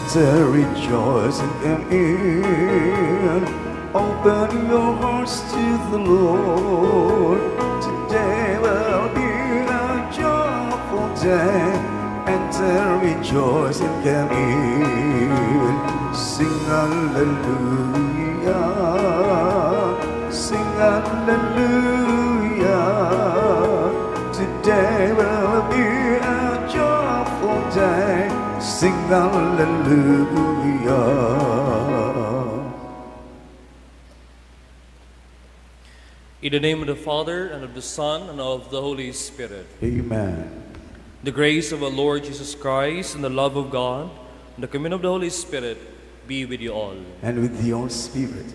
enter, rejoice and come in. Open your hearts to the Lord. Today will be a joyful day. Enter, rejoice and come in. Sing hallelujah, sing hallelujah. Today will be a joyful day. Sing hallelujah. In the name of the Father, and of the Son, and of the Holy Spirit. Amen. The grace of our Lord Jesus Christ, and the love of God, and the communion of the Holy Spirit be with you all. And with your spirit.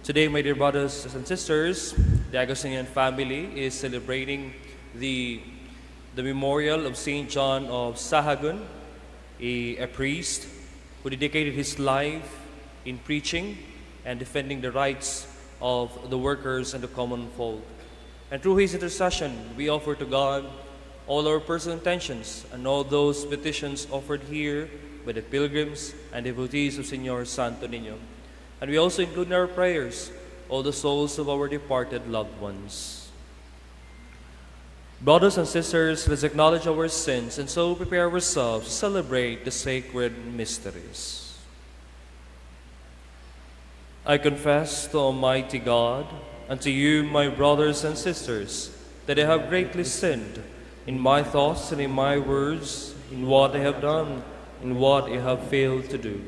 Today, my dear brothers and sisters, the Augustinian family is celebrating the memorial of Saint John of Sahagun, a priest who dedicated his life in preaching and defending the rights of the workers and the common folk. And through his intercession, we offer to God all our personal intentions and all those petitions offered here by the pilgrims and devotees of Señor Santo Nino. And we also include in our prayers all the souls of our departed loved ones. Brothers and sisters, let's acknowledge our sins and so prepare ourselves to celebrate the sacred mysteries. I confess to Almighty God and to you, my brothers and sisters, that I have greatly sinned in my thoughts and in my words, in what I have done, in what I have failed to do.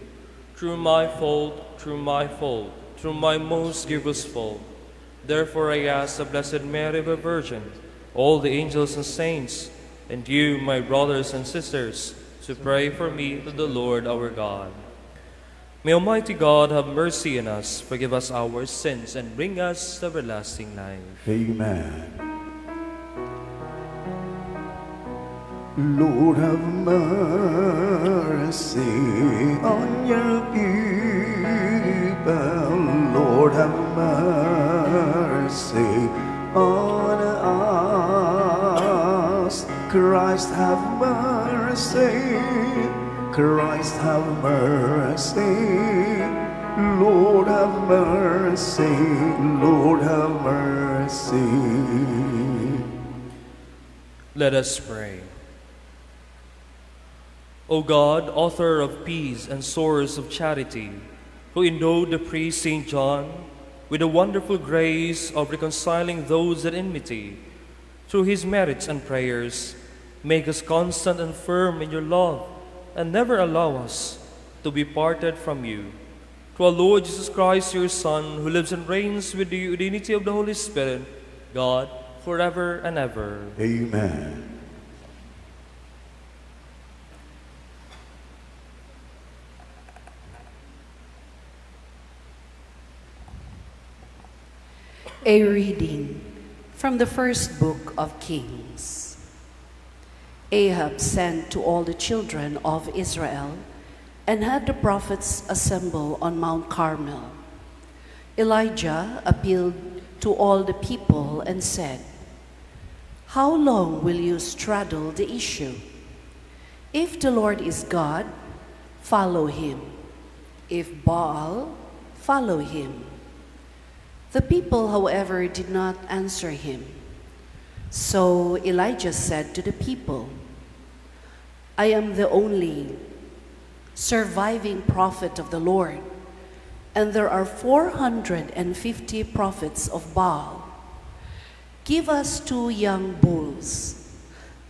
Through my fault, through my most grievous fault. Therefore I ask the Blessed Mary, the Virgin, all the angels and saints, and you, my brothers and sisters, to pray for me to the Lord our God. May Almighty God have mercy on us, forgive us our sins, and bring us to everlasting life. Amen. Lord, have mercy on your people. Lord, have mercy on us. Christ, have mercy. Christ, have mercy. Lord, have mercy. Lord, have mercy. Let us pray. O God, author of peace and source of charity, who endowed the priest St. John with the wonderful grace of reconciling those at enmity, through his merits and prayers, make us constant and firm in your love, and never allow us to be parted from you. Through our Lord Jesus Christ, your Son, who lives and reigns with you in the unity of the Holy Spirit, God, forever and ever. Amen. A reading from the first book of Kings. Ahab sent to all the children of Israel and had the prophets assemble on Mount Carmel. Elijah appealed to all the people and said, "How long will you straddle the issue? If the Lord is God, follow him. If Baal, follow him." The people, however, did not answer him. So Elijah said to the people, "I am the only surviving prophet of the Lord, and there are 450 prophets of Baal. Give us 2 young bulls.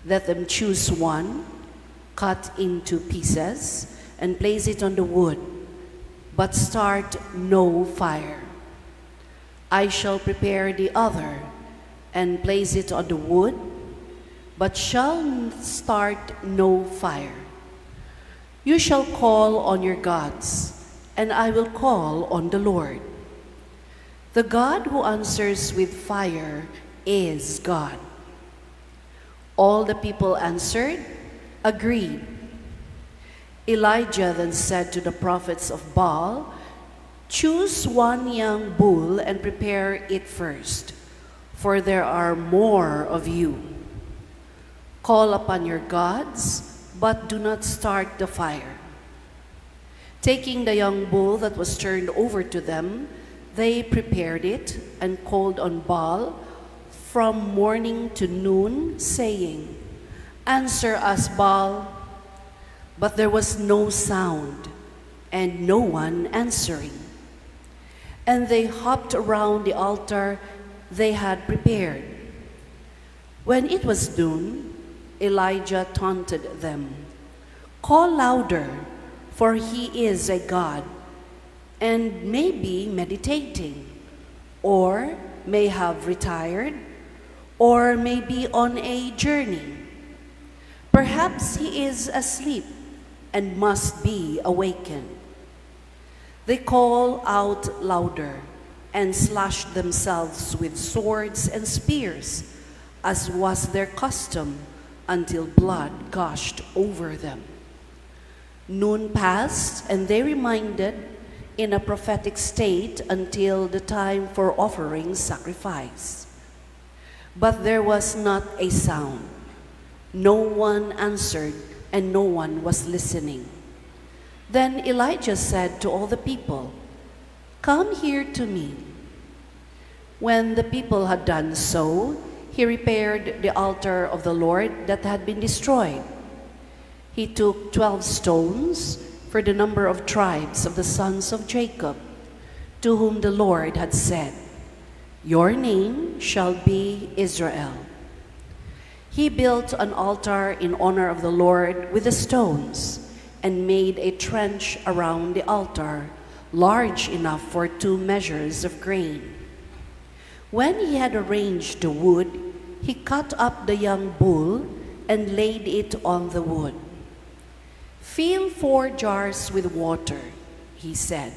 Let them choose one, cut into pieces, and place it on the wood, but start no fire. I shall prepare the other and place it on the wood, but shall start no fire. You shall call on your gods, and I will call on the Lord. The God who answers with fire is God." All the people answered, "Agreed." Elijah then said to the prophets of Baal, "Choose 1 young bull and prepare it first, for there are more of you. Call upon your gods, but do not start the fire." Taking the young bull that was turned over to them, they prepared it and called on Baal from morning to noon, saying, "Answer us, Baal." But there was no sound, and no one answering. And they hopped around the altar they had prepared. When it was noon, Elijah taunted them, "Call louder, for he is a god, and may be meditating, or may have retired, or may be on a journey. Perhaps he is asleep and must be awakened." They call out louder and slashed themselves with swords and spears, as was their custom, until blood gushed over them. Noon passed, and they remained in a prophetic state until the time for offering sacrifice. But there was not a sound. No one answered, and no one was listening. Then Elijah said to all the people, "Come here to me." When the people had done so, he repaired the altar of the Lord that had been destroyed. He took 12 stones for the number of tribes of the sons of Jacob, to whom the Lord had said, "Your name shall be Israel." He built an altar in honor of the Lord with the stones, and made a trench around the altar, large enough for 2 measures of grain. When he had arranged the wood, he cut up the young bull and laid it on the wood. "Fill 4 jars with water," he said,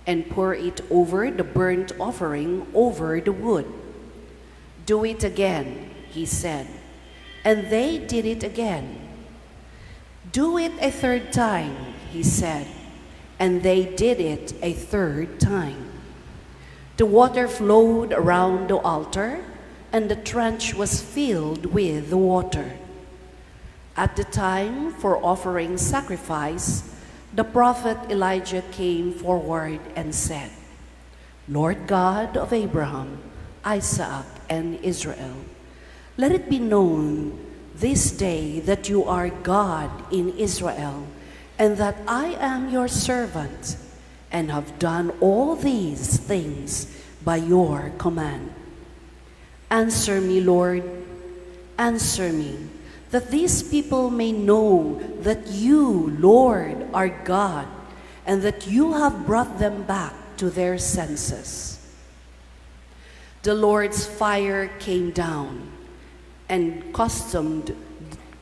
"and pour it over the burnt offering over the wood." "Do it again," he said, and they did it again. "Do it a 3rd time," he said, and they did it a 3rd time. The water flowed around the altar, and the trench was filled with the water. At the time for offering sacrifice, the prophet Elijah came forward and said, "Lord God of Abraham, Isaac, and Israel, let it be known this day that you are God in Israel, and that I am your servant, and have done all these things by your command. Answer me, Lord, answer me, that these people may know that you, Lord, are God, and that you have brought them back to their senses." The Lord's fire came down and consumed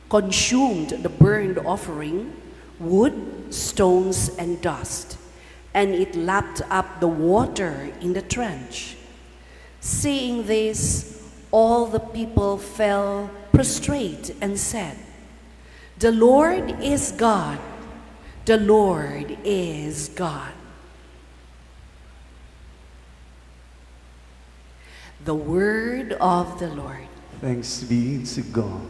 the burnt offering, wood, stones, and dust, and it lapped up the water in the trench. Seeing this, all the people fell prostrate and said, "The Lord is God, the Lord is God." The word of the Lord. Thanks be to God.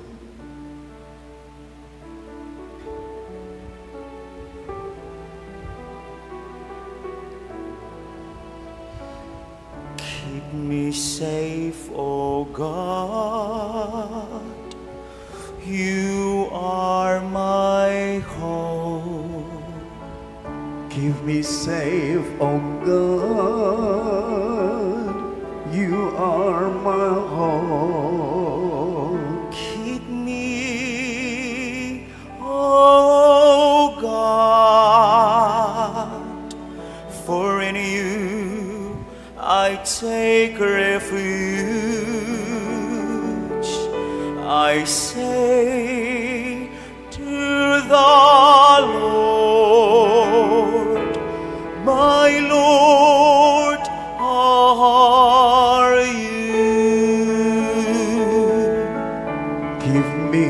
Keep me safe, O God. You are my hope. Keep me safe, O God. You are my hope. Keep me, O God, for in you I take refuge. I say to the Lord, my Lord, are you? Give me,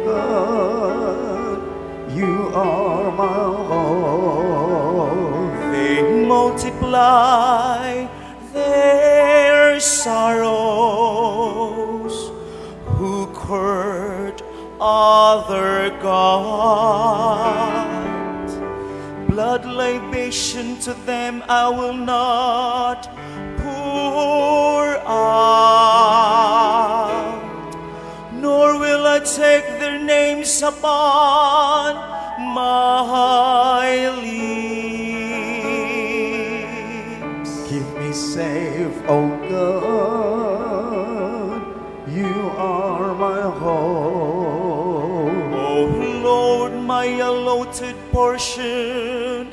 God, you are my hope. They multiply their sorrows who court other gods. blood libation to them I will not pour out, nor will I take their names upon my lips. Keep me safe, O God, you are my hope. O Lord, my allotted portion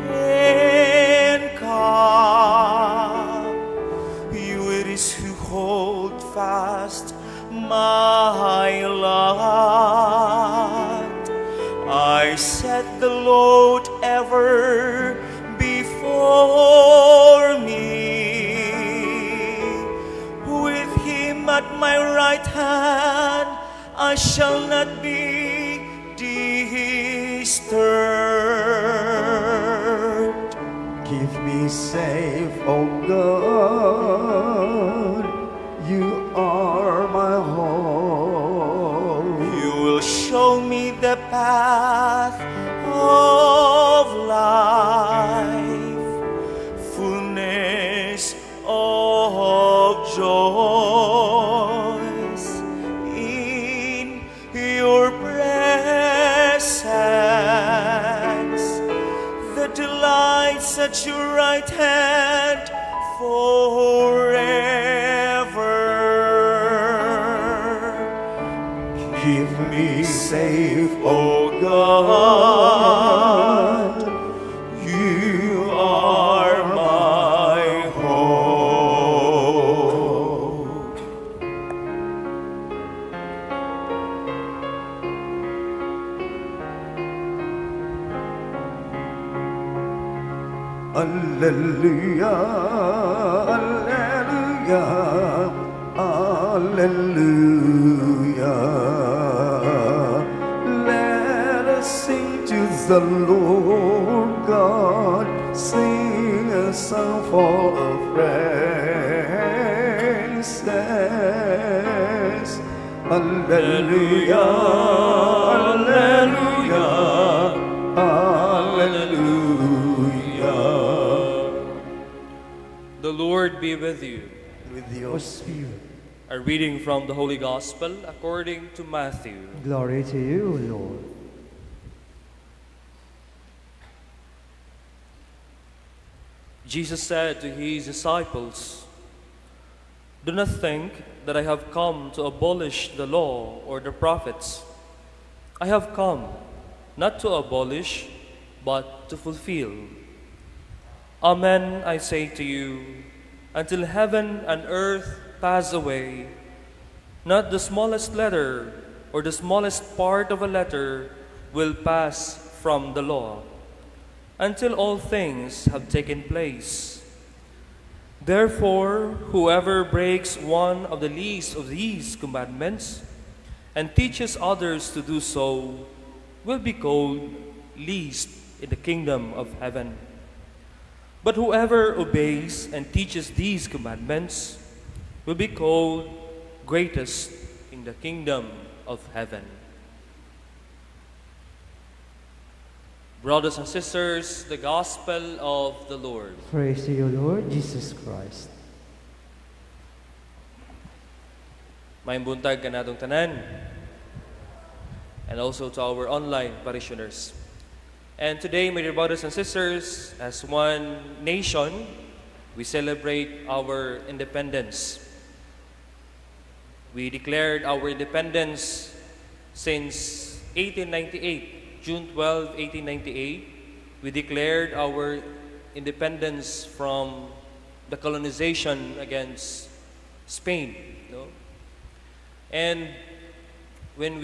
and cup, you it is who hold fast my lot. I set the Lord ever before me. With him at my right hand, I shall not be disturbed. Keep me safe, O God, you are my hope. You will show me the path of life, fullness of joys in your presence, the delights at your right hand forever. Keep me safe, O God, you are my hope. Alleluia, alleluia, alleluia. Let us sing to the Lord God, sing a song full of praises. Alleluia, alleluia, alleluia. The Lord be with you. With your spirit. A reading from the Holy Gospel according to Matthew. Glory to you, Lord. Jesus said to his disciples, "Do not think that I have come to abolish the law or the prophets. I have come not to abolish, but to fulfill. Amen, I say to you, until heaven and earth pass away, not the smallest letter or the smallest part of a letter will pass from the law, until all things have taken place. Therefore, whoever breaks one of the least of these commandments and teaches others to do so will be called least in the kingdom of heaven. But whoever obeys and teaches these commandments will be called greatest in the kingdom of heaven." Brothers and sisters, the Gospel of the Lord. Praise to you, Lord Jesus Christ. May buntag kanatong tanan, and also to our online parishioners. And today, my dear brothers and sisters, as one nation, we celebrate our independence. We declared our independence since 1898, June 12, 1898. We declared our independence from the colonization against Spain. No? And when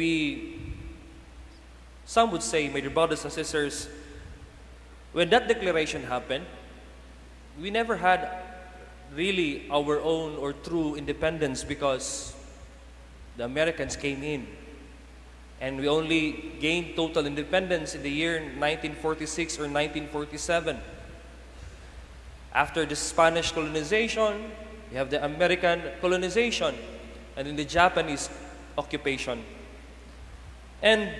some would say, my dear brothers and sisters, when that declaration happened, we never had really our own or true independence because the Americans came in. And we only gained total independence in the year 1946 or 1947. After the Spanish colonization, we have the American colonization, and then the Japanese occupation. And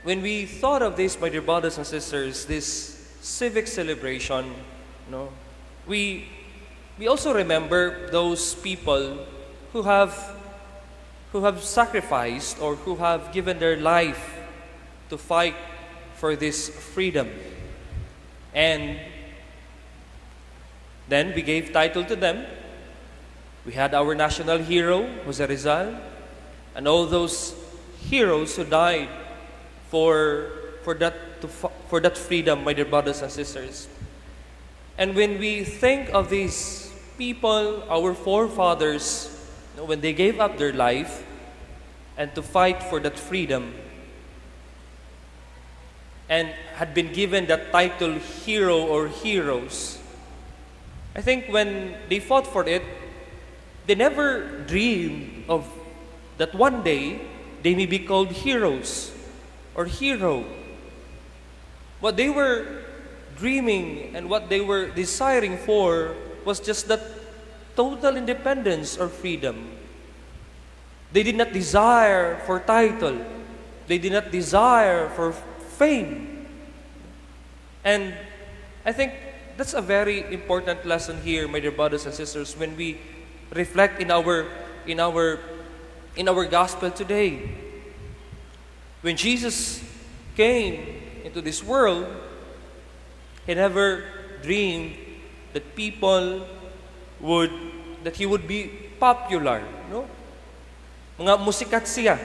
when we thought of this, my dear brothers and sisters, this civic celebration, no, we also remember those people who have sacrificed or who have given their life to fight for this freedom. And then we gave title to them. We had our national hero, Jose Rizal, and all those heroes who died for that freedom, my dear brothers and sisters. And when we think of these people, our forefathers, when they gave up their life and to fight for that freedom and had been given that title hero or heroes, I think when they fought for it, they never dreamed of that one day they may be called heroes or hero. What they were dreaming and what they were desiring for was just that total independence or freedom. They did not desire for title. They did not desire for fame. And I think that's a very important lesson here, my dear brothers and sisters, when we reflect in our gospel today. When Jesus came into this world, He never dreamed that He would be popular, no? Mga musikat siya.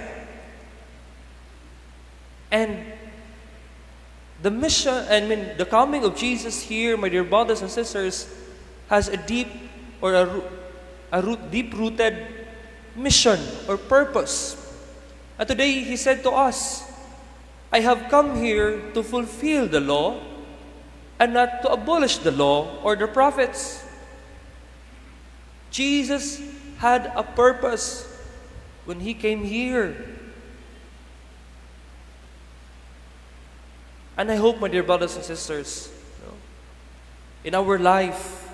And the mission, the coming of Jesus here, my dear brothers and sisters, has a deep-rooted mission or purpose. And today, He said to us, I have come here to fulfill the law and not to abolish the law or the prophets. Jesus had a purpose when He came here. And I hope, my dear brothers and sisters, in our life,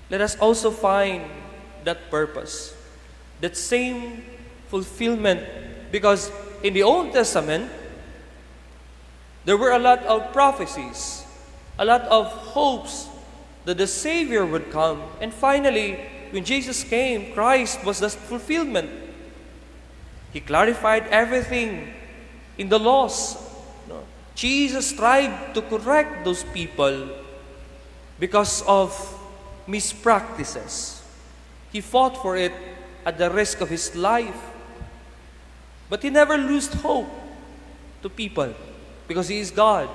let us also find that purpose, that same fulfillment. Because in the Old Testament, there were a lot of prophecies, a lot of hopes that the Savior would come. And finally, when Jesus came, Christ was the fulfillment. He clarified everything in the laws. Jesus tried to correct those people because of mispractices. He fought for it at the risk of His life. But He never lost hope to people because He is God.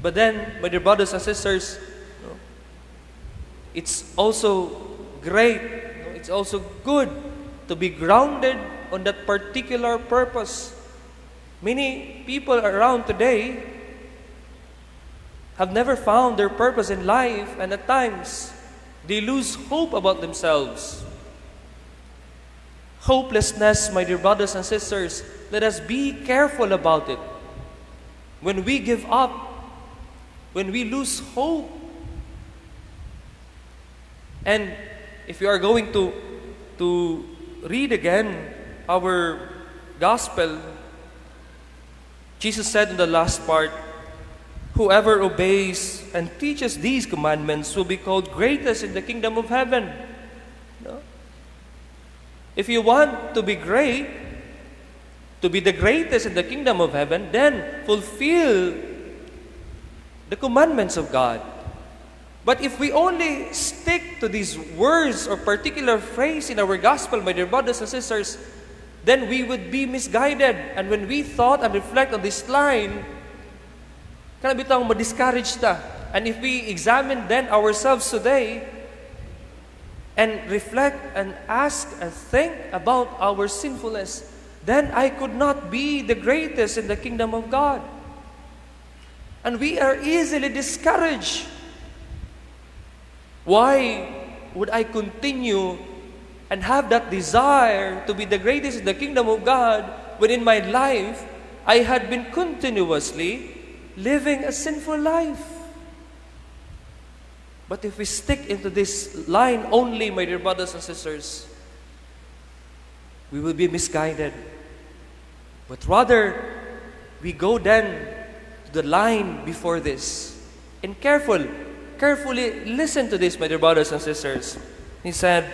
But then, my dear brothers and sisters, it's also great, it's also good to be grounded on that particular purpose. Many people around today have never found their purpose in life, and at times they lose hope about themselves. Hopelessness, my dear brothers and sisters, let us be careful about it. When we give up, when we lose hope, and if you are going to read again our gospel, Jesus said in the last part, whoever obeys and teaches these commandments will be called greatest in the kingdom of heaven. No? If you want to be great, to be the greatest in the kingdom of heaven, then fulfill the commandments of God. But if we only stick to these words or particular phrase in our gospel, my dear brothers and sisters, then we would be misguided. And when we thought and reflect on this line, kana bitang ma-discourage ta. And if we examine then ourselves today and reflect and ask and think about our sinfulness, then I could not be the greatest in the kingdom of God. And we are easily discouraged. Why would I continue and have that desire to be the greatest in the kingdom of God when in my life I had been continuously living a sinful life? But if we stick into this line only, my dear brothers and sisters, we will be misguided. But rather, we go then to the line before this. And carefully listen to this, my dear brothers and sisters. He said,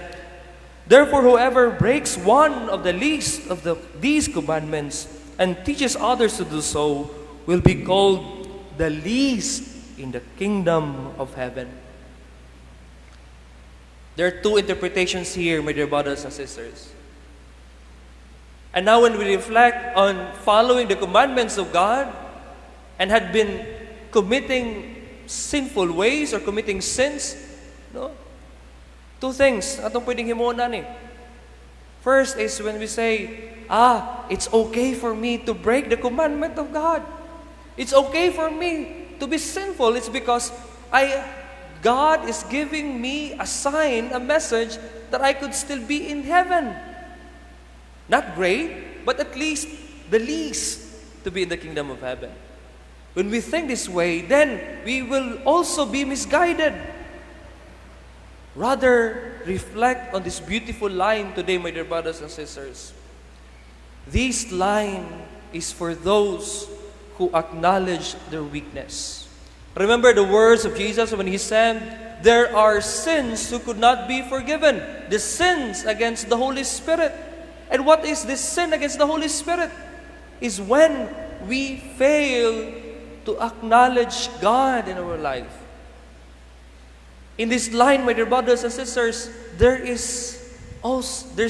"Therefore, whoever breaks one of the least of these commandments and teaches others to do so will be called the least in the kingdom of heaven." There are two interpretations here, my dear brothers and sisters. And now when we reflect on following the commandments of God and had been committing sinful ways or committing sins, no? Two things atong pwedeng himunan eh. First is when we say, it's okay for me to break the commandment of God. It's okay for me to be sinful. It's because God is giving me a sign, a message that I could still be in heaven. Not great, but at least the least to be in the kingdom of heaven. When we think this way, then we will also be misguided. Rather, reflect on this beautiful line today, my dear brothers and sisters. This line is for those who acknowledge their weakness. Remember the words of Jesus when He said, there are sins who could not be forgiven. The sins against the Holy Spirit. And what is this sin against the Holy Spirit? Is when we fail to acknowledge God in our life. In this line, my dear brothers and sisters, there's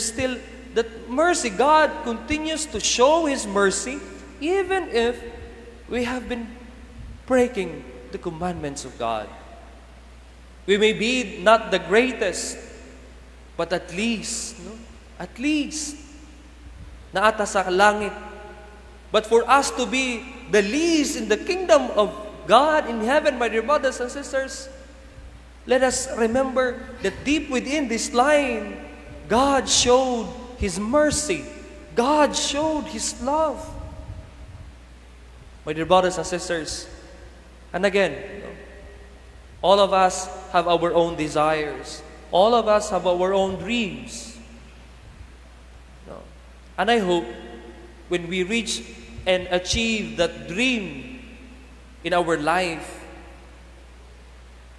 still that mercy. God continues to show His mercy even if we have been breaking the commandments of God. We may be not the greatest, but at least, naata sa langit. But for us to be the least in the kingdom of God in heaven, my dear brothers and sisters, let us remember that deep within this line, God showed His mercy. God showed His love. My dear brothers and sisters, and again, all of us have our own desires. All of us have our own dreams. And I hope when we reach and achieve that dream in our life,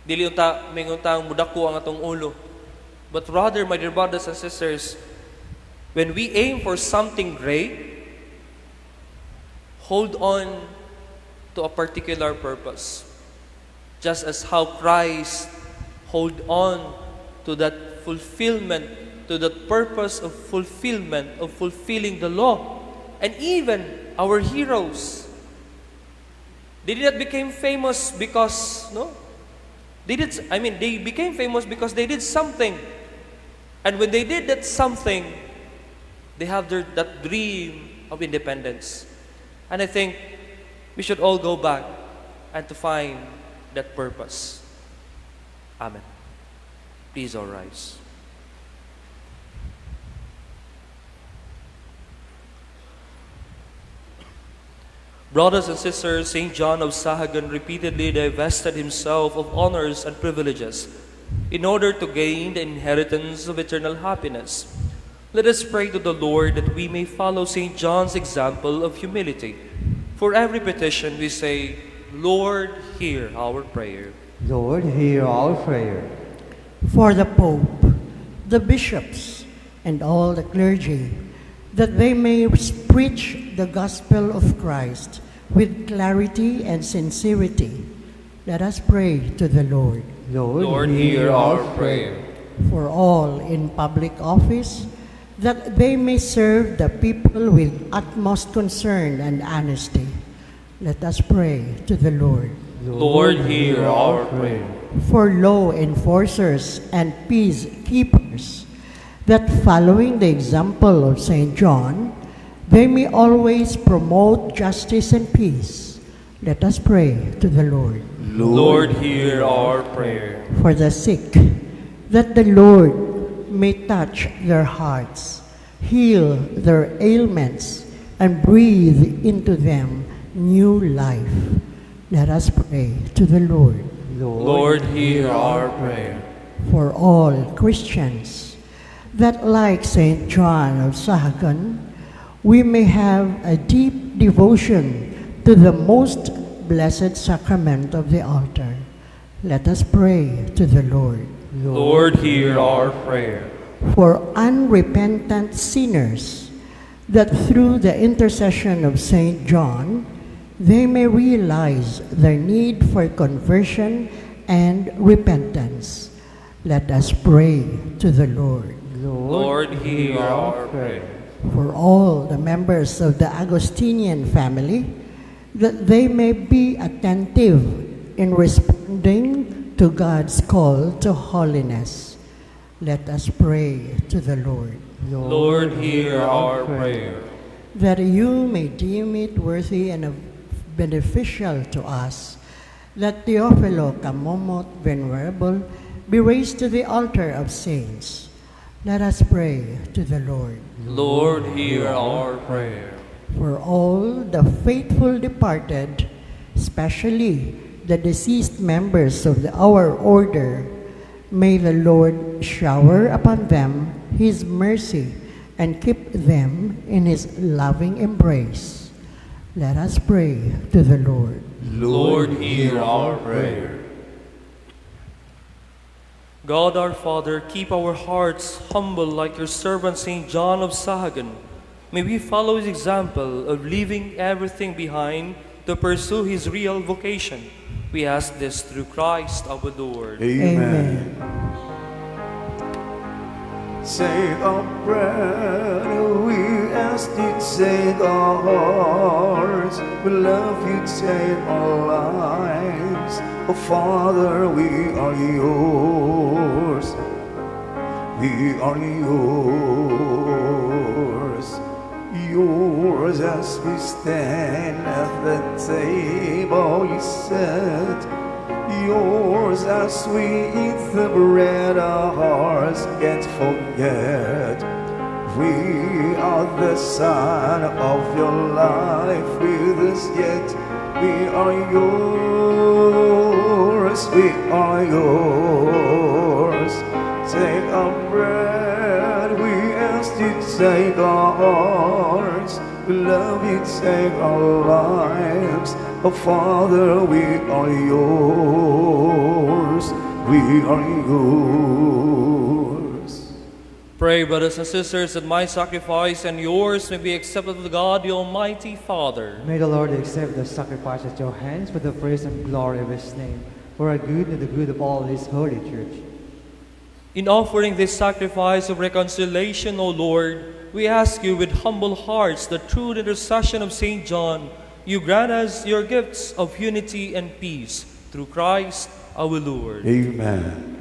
dili unta minguntang mudako ang atong ulo. But rather, my dear brothers and sisters, when we aim for something great, hold on to a particular purpose. Just as how Christ hold on to that fulfillment, to that purpose of fulfillment, of fulfilling the law. And even our heroes, they did not become famous because, they became famous because they did something. And when they did that something, they have that dream of independence. And I think we should all go back and to find that purpose. Amen. Please all rise. Brothers and sisters, St. John of Sahagun repeatedly divested himself of honors and privileges in order to gain the inheritance of eternal happiness. Let us pray to the Lord that we may follow St. John's example of humility. For every petition we say, Lord, hear our prayer. Lord, hear our prayer. For the Pope, the bishops, and all the clergy, that they may preach the gospel of Christ with clarity and sincerity. Let us pray to the Lord. Lord, hear our prayer. For all in public office, that they may serve the people with utmost concern and honesty. Let us pray to the Lord. Lord, hear our prayer. For law enforcers and peacekeepers, that following the example of St. John, they may always promote justice and peace. Let us pray to the Lord. Lord, hear our prayer. For the sick, that the Lord may touch their hearts, heal their ailments, and breathe into them new life. Let us pray to the Lord. Lord, hear our prayer. For all Christians, that like St. John of Sahagun, we may have a deep devotion to the most blessed sacrament of the altar. Let us pray to the Lord. Lord, hear our prayer. For unrepentant sinners, that through the intercession of Saint John, they may realize their need for conversion and repentance. Let us pray to the Lord. Lord, hear our prayer. For all the members of the Augustinian family, that they may be attentive in responding to God's call to holiness. Let us pray to the Lord. Lord, hear our prayer. That you may deem it worthy and beneficial to us, that Teofilo Camomot Venerable be raised to the altar of saints. Let us pray to the Lord. Lord, hear our prayer. For all the faithful departed, especially the deceased members of our order, may the Lord shower upon them His mercy and keep them in His loving embrace. Let us pray to the Lord. Lord, hear our prayer. God our Father, keep our hearts humble like your servant St. John of Sahagan. May we follow his example of leaving everything behind to pursue his real vocation. We ask this through Christ our Lord. Amen. Say a prayer, we ask you, take our hearts, we love you, take our lives. Oh Father, we are yours, we are yours, yours as we stand at the table you set. Yours as we eat the bread our hearts can't forget. We are the Son of your life with us yet. We are yours, we are yours. Take our bread, we ask you to take our hearts. We love you, take our lives. Oh Father, we are yours, we are yours. Pray, brothers and sisters, that my sacrifice and yours may be accepted with God, the Almighty Father. May the Lord accept the sacrifice at your hands for the praise and glory of his name, for our good and the good of all his holy church. In offering this sacrifice of reconciliation, O Lord, we ask you with humble hearts that through the intercession of St. John, you grant us your gifts of unity and peace through Christ our Lord. Amen.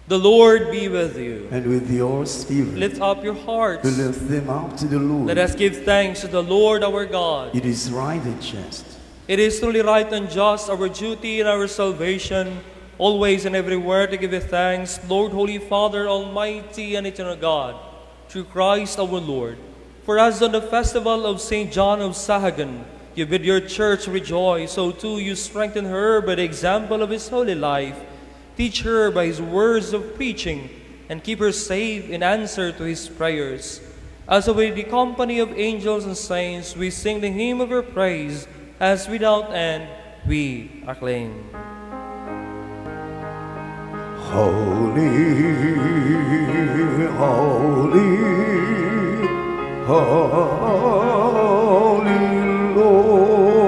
The Lord be with you. And with your spirit, Lift up your hearts. to lift them up to the Lord. Let us give thanks to the Lord our God. It is right and just. It is truly right and just, our duty and our salvation, always and everywhere to give you thanks, Lord, Holy Father, Almighty and Eternal God, through Christ our Lord. For as on the festival of St. John of Sahagan, you bid your church rejoice, so too you strengthen her by the example of his holy life. Teach her by his words of preaching, and keep her safe in answer to his prayers. As with the company of angels and saints, we sing the hymn of her praise, as without end we acclaim. Holy, holy, holy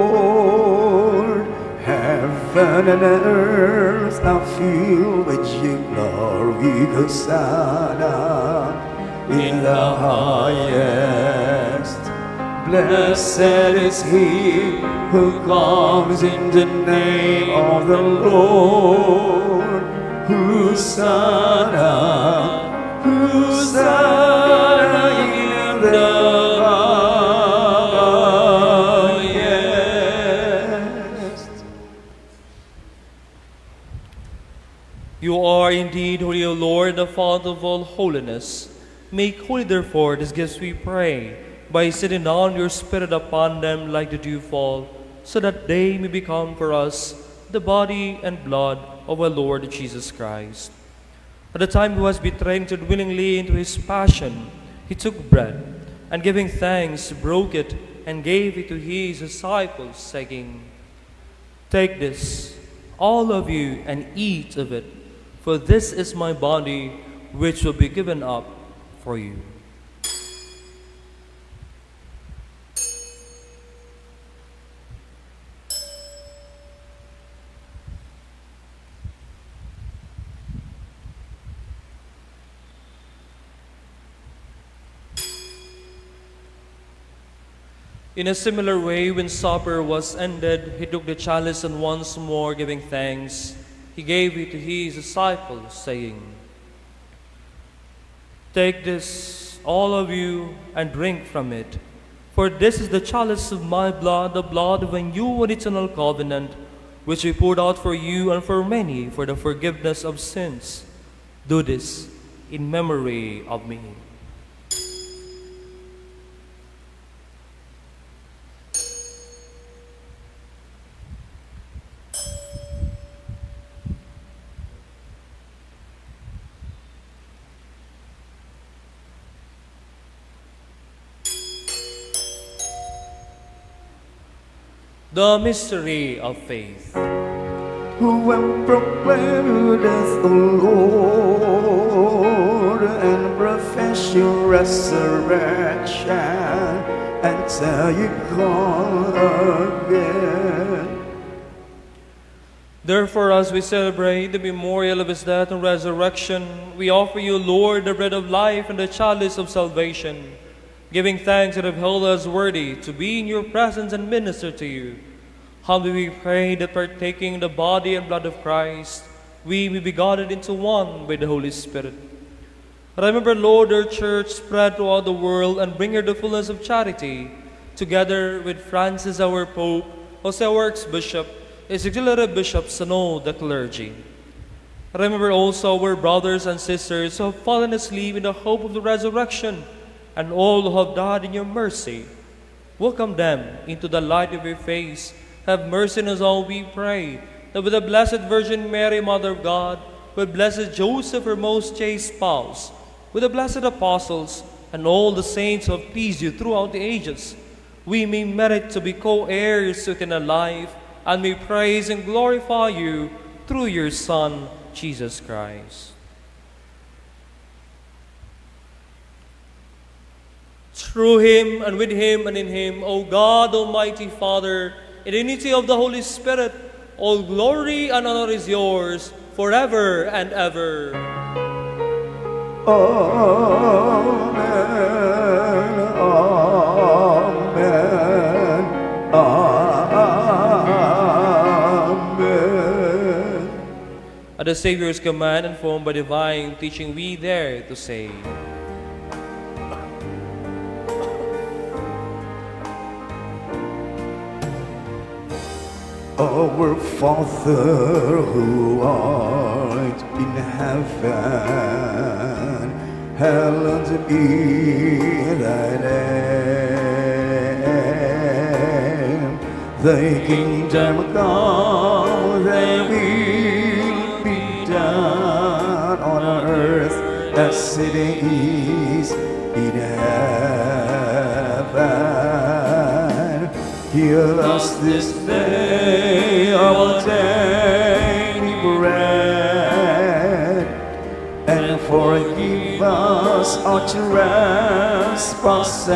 Lord, heaven and earth are filled with your glory, Hosanna in the highest. Blessed is he who comes in the name of the Lord. Hosanna, Hosanna in the highest. You are indeed holy, O Lord, the Father of all holiness. Make holy, therefore, these gifts, we pray, by sending down your Spirit upon them like the dewfall, so that they may become for us the body and blood of our Lord Jesus Christ. At the time he was betrayed and entered willingly into his passion, he took bread, and giving thanks, broke it, and gave it to his disciples, saying, "Take this, all of you, and eat of it, for this is my body, which will be given up for you." In a similar way, when supper was ended, he took the chalice, and once more giving thanks, he gave it to his disciples, saying, "Take this, all of you, and drink from it. For this is the chalice of my blood, the blood of a new and eternal covenant, which we poured out for you and for many for the forgiveness of sins. Do this in memory of me." The mystery of faith. Who will proclaim your death, O Lord, and profess your resurrection until you come again. Therefore, as we celebrate the memorial of his death and resurrection, we offer you, Lord, the bread of life and the chalice of salvation, giving thanks that have held us worthy to be in your presence and minister to you. Humbly we pray that, partaking the body and blood of Christ, we may be gathered into one by the Holy Spirit. Remember, Lord, your church spread throughout the world, and bring her the fullness of charity, together with Francis our Pope, Jose our Archbishop, his auxiliary bishops, and all the clergy. Remember also our brothers and sisters who have fallen asleep in the hope of the resurrection, and all who have died in your mercy. Welcome them into the light of your face. Have mercy on us all, we pray, that with the Blessed Virgin Mary, Mother of God, with blessed Joseph, her most chaste spouse, with the blessed apostles, and all the saints who have pleased you throughout the ages, we may merit to be co-heirs with eternal life, and may praise and glorify you through your Son, Jesus Christ. Through him, and with him, and in him, O God, Almighty Father, in the unity of the Holy Spirit, all glory and honor is yours forever and ever. Amen. Amen. Amen. At the Savior's command, informed by divine teaching, we dare to say, Our Father who art in heaven, hallowed be thy name. Thy kingdom come, thy will be done on earth as it is in heaven. Give us this day our daily bread, and forgive us our trespasses,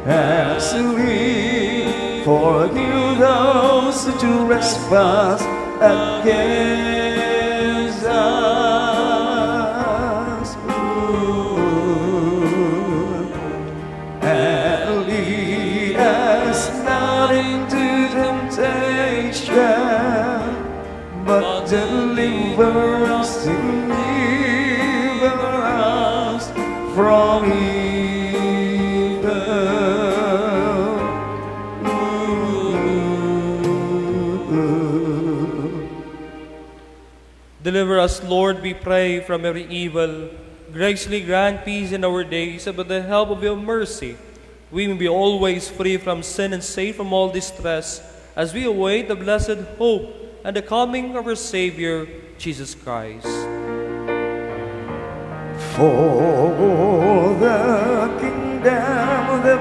as we forgive those who trespass against us. And lead us not into temptation, but deliver us from evil. Deliver us, Lord, we pray, from every evil. Graciously grant peace in our days, and by the help of your mercy, we may be always free from sin and safe from all distress, as we await the blessed hope and the coming of our Savior, Jesus Christ. For the kingdom, the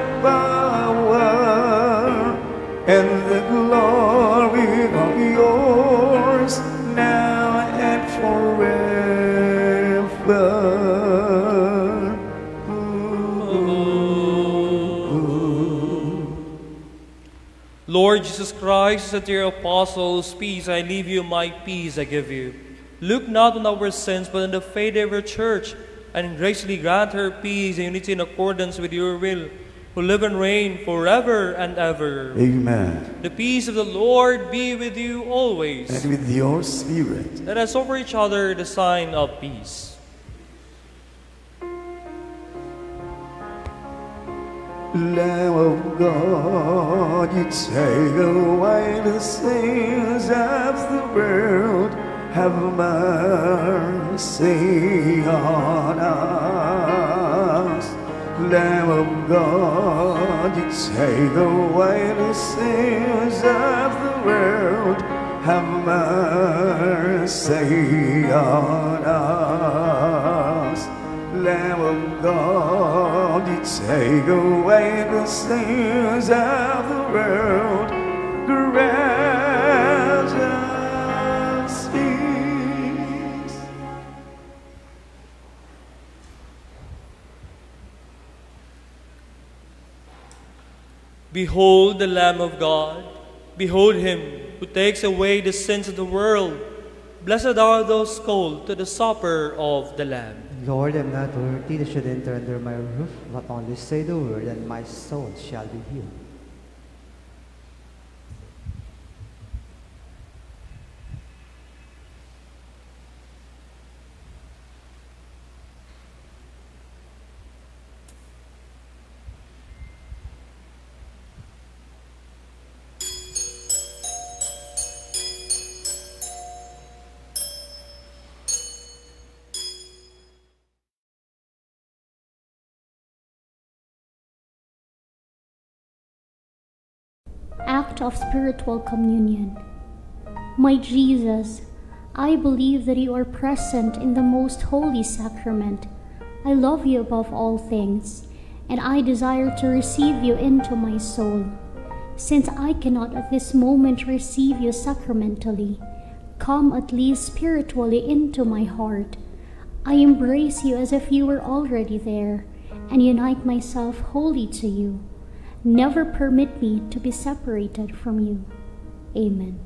Lord Jesus Christ said to your apostles, "Peace I leave you, my peace I give you. Look not on our sins, but on the faith of your church, and graciously grant her peace and unity in accordance with your will, who live and reign forever and ever." Amen. The peace of the Lord be with you always. And with your spirit. Let us offer each other the sign of peace. Lamb of God, you take away the sins of the world. Have mercy on us. Lamb of God, you take away the sins of the world. Have mercy on us. Lamb of God, you take away the sins of the world. Grant us peace. Behold the Lamb of God. Behold him who takes away the sins of the world. Blessed are those called to the supper of the Lamb. Lord, I am not worthy that you should enter under my roof, but only say the word, and my soul shall be healed. Act of spiritual communion. My Jesus, I believe that you are present in the most holy sacrament. I love you above all things, and I desire to receive you into my soul. Since I cannot at this moment receive you sacramentally, come at least spiritually into my heart. I embrace you as if you were already there, and unite myself wholly to you. Never permit me to be separated from you. Amen.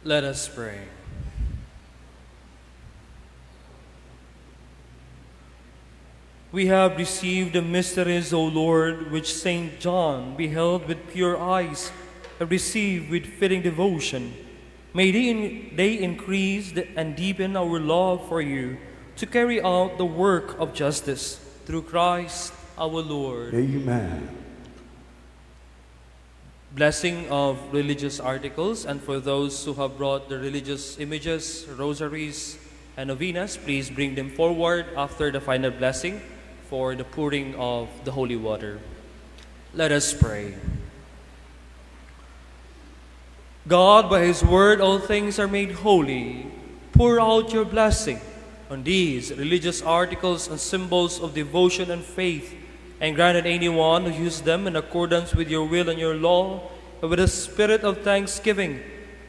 Let us pray. We have received the mysteries, O Lord, which Saint John beheld with pure eyes and received with fitting devotion. May they increase and deepen our love for you to carry out the work of justice through Christ our Lord. Amen. Blessing of religious articles, and for those who have brought the religious images, rosaries, and novenas, please bring them forward after the final blessing for the pouring of the holy water. Let us pray. God, by His word all things are made holy. Pour out your blessing on these religious articles and symbols of devotion and faith, and grant that anyone who uses them in accordance with your will and your law, and with a spirit of thanksgiving,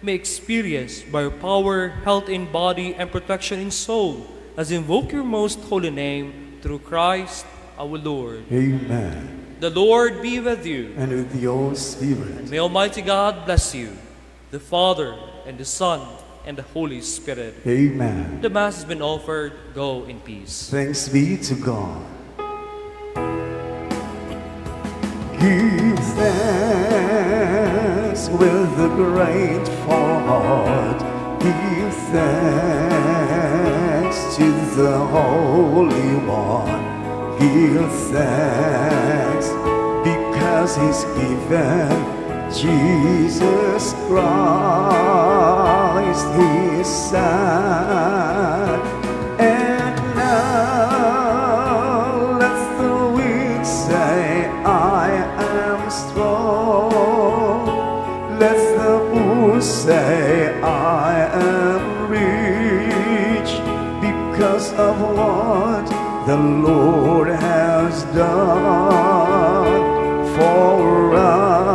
may experience by your power health in body and protection in soul, as invoke your most holy name, through Christ our Lord. Amen. The Lord be with you. And with your spirit. And may Almighty God bless you, the Father, and the Son, and the Holy Spirit. Amen. The Mass has been offered. Go in peace. Thanks be to God. Give thanks with a grateful heart. Give thanks to the Holy One. Give thanks because He's given Jesus Christ, His Son. And now let the weak say, I am strong. Let the poor say, I am rich, because of what the Lord has done for us.